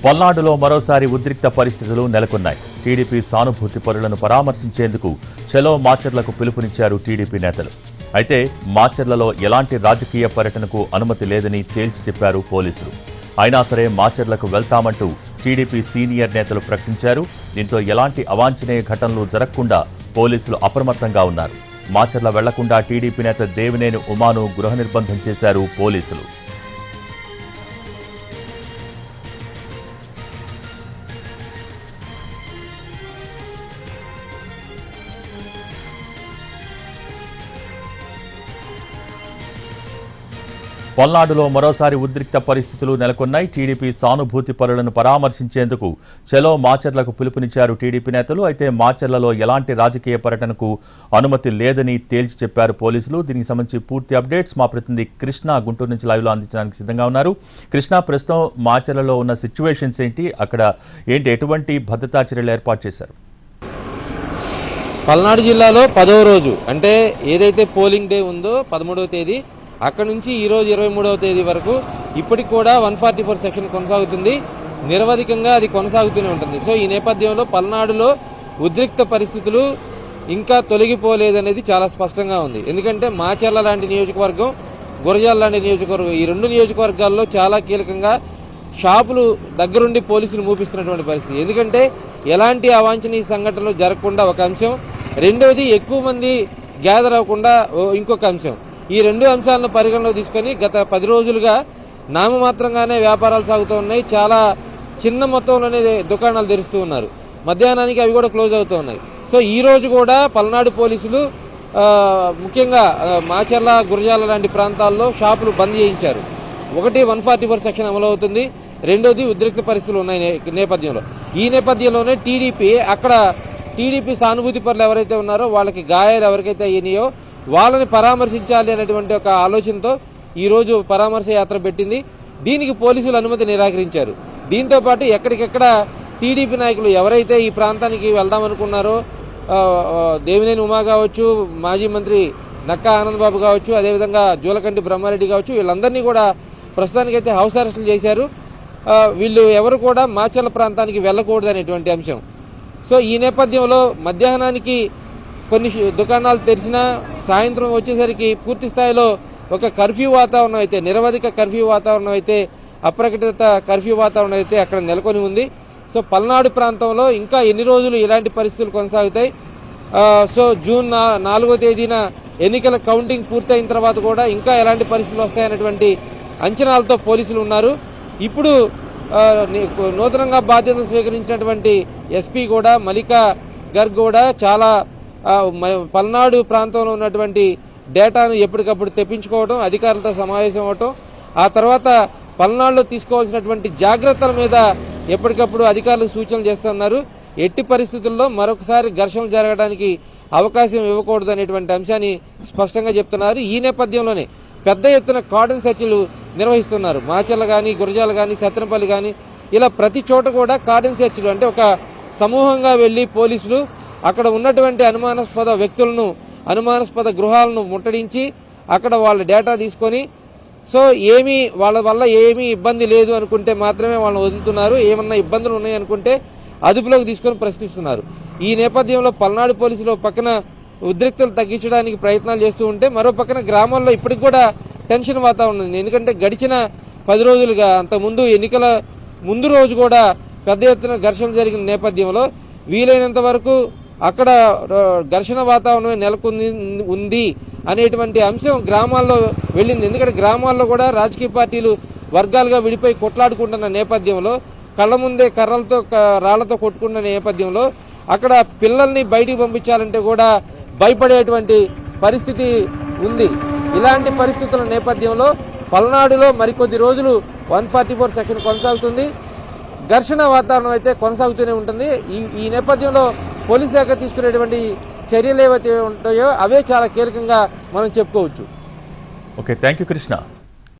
పల్నాడులో మరోసారి ఉద్రిక్త పరిస్థితులు నెలకొన్నాయి. టీడీపీ సానుభూతి పరులను పరామర్శించేందుకు చలో మాచర్లకు పిలుపునిచ్చారు టీడీపీ నేతలు. అయితే మాచర్లలో ఎలాంటి రాజకీయ పర్యటనకు అనుమతి లేదని తేల్చి చెప్పారు పోలీసులు. అయినా సరే మాచర్లకు వెళ్తామంటూ టీడీపీ సీనియర్ నేతలు ప్రకటించారు. దీంతో ఎలాంటి అవాంఛనీయ ఘటనలు జరగకుండా పోలీసులు అప్రమత్తంగా ఉన్నారు. మాచర్ల వెళ్లకుండా టీడీపీ నేత దేవినేని ఉమాను గృహ నిర్బంధం చేశారు పోలీసులు. పల్నాడులో మరోసారి ఉద్రిక్త పరిస్థితులు నెలకొన్నాయి. టీడీపీ సానుభూతి పరులను పరామర్శించేందుకు చలో మాచర్లకు పిలుపునిచ్చారు టీడీపీ నేతలు. అయితే మాచర్లలో ఎలాంటి రాజకీయ పర్యటనకు అనుమతి లేదని తేల్చి చెప్పారు పోలీసులు. దీనికి సంబంధించి పూర్తి అప్డేట్స్ మా ప్రతినిధి కృష్ణ గుంటూరు నుంచి లైవ్లో అందించడానికి సిద్ధంగా ఉన్నారు. కృష్ణ, ప్రస్తుతం మాచర్లలో ఉన్న సిచ్యువేషన్స్ ఏంటి, అక్కడ ఎటువంటి భద్రతా చర్యలు ఏర్పాటు చేశారు? పల్నాడు జిల్లాలో 10వ రోజు అంటే ఏదైతే పోలింగ్ డే ఉందో 13వ తేదీ, అక్కడి నుంచి ఈరోజు 23వ తేదీ వరకు ఇప్పటికి కూడా 144 సెక్షన్ కొనసాగుతుంది. నిరవధికంగా అది కొనసాగుతూనే ఉంటుంది. సో ఈ నేపథ్యంలో పల్నాడులో ఉద్రిక్త పరిస్థితులు ఇంకా తొలగిపోలేదనేది చాలా స్పష్టంగా ఉంది. ఎందుకంటే మాచర్ల లాంటి నియోజకవర్గం, గురజాల లాంటి నియోజకవర్గం, ఈ రెండు నియోజకవర్గాల్లో చాలా కీలకంగా షాపులు దగ్గరుండి పోలీసులు మూపిస్తున్నటువంటి పరిస్థితి. ఎందుకంటే ఎలాంటి అవాంఛనీయ సంఘటనలు జరగకుండా ఒక అంశం, రెండోది ఎక్కువ మంది గ్యాదర్ అవ్వకుండా ఇంకొక అంశం. ఈ రెండు అంశాలను పరిగణలో తీసుకొని గత 10 రోజులుగా నామమాత్రంగానే వ్యాపారాలు సాగుతూ ఉన్నాయి. చాలా చిన్న మొత్తంలోనే దుకాణాలు తెరుస్తూ ఉన్నారు. మధ్యాహ్నానికి అవి కూడా క్లోజ్ అవుతూ ఉన్నాయి. సో ఈ రోజు కూడా పల్నాడు పోలీసులు ముఖ్యంగా మాచర్ల, గురజాల లాంటి ప్రాంతాల్లో షాపులు బంద్ చేయించారు. ఒకటి 144 సెక్షన్ అమలు అవుతుంది, రెండోది ఉద్రిక్త పరిస్థితులు ఉన్నాయి నేపథ్యంలో. ఈ నేపథ్యంలోనే టీడీపీ సానుభూతి పరులు ఎవరైతే ఉన్నారో వాళ్ళకి గాయాలు ఎవరికైతే అయినాయో వాళ్ళని పరామర్శించాలి అనేటువంటి ఒక ఆలోచనతో ఈరోజు పరామర్శ యాత్ర పెట్టింది. దీనికి పోలీసులు అనుమతి నిరాకరించారు. దీంతో పాటు ఎక్కడికెక్కడ టీడీపీ నాయకులు ఎవరైతే ఈ ప్రాంతానికి వెళ్దామనుకున్నారో, దేవినేని ఉమా కావచ్చు, మాజీ మంత్రి నక్కా ఆనందబాబు కావచ్చు, అదేవిధంగా జూలకంటి బ్రహ్మారెడ్డి కావచ్చు, వీళ్ళందరినీ కూడా ప్రస్తుతానికైతే హౌస్ అరెస్టులు చేశారు. వీళ్ళు ఎవరు కూడా మాచర్ల ప్రాంతానికి వెళ్ళకూడదు అనేటువంటి అంశం. సో ఈ నేపథ్యంలో మధ్యాహ్నానికి కొన్ని దుకాణాలు తెరిచినా సాయంత్రం వచ్చేసరికి పూర్తి స్థాయిలో ఒక కర్ఫ్యూ వాతావరణం అయితే, నిరవధిక కర్ఫ్యూ వాతావరణం అయితే, అప్రకటిత కర్ఫ్యూ వాతావరణం అయితే అక్కడ నెలకొని ఉంది. సో పల్నాడు ప్రాంతంలో ఇంకా ఎన్ని రోజులు ఇలాంటి పరిస్థితులు కొనసాగుతాయి? సో జూన్ 4వ తేదీన ఎన్నికల కౌంటింగ్ పూర్తయిన తర్వాత కూడా ఇంకా ఎలాంటి పరిస్థితులు వస్తాయనేటువంటి అంచనాలతో పోలీసులు ఉన్నారు. ఇప్పుడు నూతనంగా బాధ్యతలు స్వీకరించినటువంటి ఎస్పీ కూడా, మల్లికా గర్గ్ కూడా చాలా పల్నాడు ప్రాంతంలో ఉన్నటువంటి డేటాను ఎప్పటికప్పుడు తెప్పించుకోవడం, అధికారులతో సమావేశం అవటం, ఆ తర్వాత పల్నాడులో తీసుకోవాల్సినటువంటి జాగ్రత్తల మీద ఎప్పటికప్పుడు అధికారులకు సూచనలు చేస్తున్నారు. ఎట్టి పరిస్థితుల్లో మరొకసారి ఘర్షణలు జరగడానికి అవకాశం ఇవ్వకూడదు అనేటువంటి అంశాన్ని స్పష్టంగా చెప్తున్నారు. ఈ నేపథ్యంలోనే పెద్ద ఎత్తున కార్డన్ సెర్చ్లు నిర్వహిస్తున్నారు. మాచర్ల కానీ, గురజాల కానీ, సత్తెనపల్లి కానీ, ఇలా ప్రతి చోట కూడా కార్డన్ సెర్చ్లు, అంటే ఒక సమూహంగా వెళ్లి పోలీసులు అక్కడ ఉన్నటువంటి అనుమానాస్పద వ్యక్తులను, అనుమానాస్పద గృహాలను ముట్టడించి అక్కడ వాళ్ళ డేటా తీసుకొని, సో వాళ్ళ వల్ల ఏమీ ఇబ్బంది లేదు అనుకుంటే మాత్రమే వాళ్ళని వదులుతున్నారు. ఏమన్నా ఇబ్బందులు ఉన్నాయనుకుంటే అదుపులోకి తీసుకొని ప్రశ్నిస్తున్నారు. ఈ నేపథ్యంలో పల్నాడు పోలీసులు పక్కన ఉద్రిక్తలు తగ్గించడానికి ప్రయత్నాలు చేస్తూ ఉంటే, మరో పక్కన గ్రామాల్లో ఇప్పటికి కూడా టెన్షన్ వాతావరణం ఉంది. ఎందుకంటే గడిచిన 10 రోజులుగా, అంతకుముందు ఎన్నికల ముందు రోజు కూడా పెద్ద ఎత్తున ఘర్షణ జరిగిన నేపథ్యంలో వీలైనంత వరకు అక్కడ ఘర్షణ వాతావరణం నెలకొంది ఉంది అనేటువంటి అంశం గ్రామాల్లో వెళ్ళింది. ఎందుకంటే గ్రామాల్లో కూడా రాజకీయ పార్టీలు వర్గాలుగా విడిపోయి కొట్లాడుకుంటున్న నేపథ్యంలో, కళ్ళ ముందే కర్రలతో రాళ్లతో కొట్టుకున్న నేపథ్యంలో అక్కడ పిల్లల్ని బయటికి పంపించాలంటే కూడా భయపడేటువంటి పరిస్థితి ఉంది. ఇలాంటి పరిస్థితుల నేపథ్యంలో పల్నాడులో మరికొద్ది రోజులు 144 సెక్షన్ కొనసాగుతుంది. ఘర్షణ వాతావరణం అయితే కొనసాగుతూనే ఉంటుంది. ఈ నేపథ్యంలో పోలీస్ శాఖ తీసుకునేటువంటి చర్యలు ఏవైతే ఉంటాయో అవే చాలా కీలకంగా మనం చెప్పుకోవచ్చు. Okay, thank you Krishna.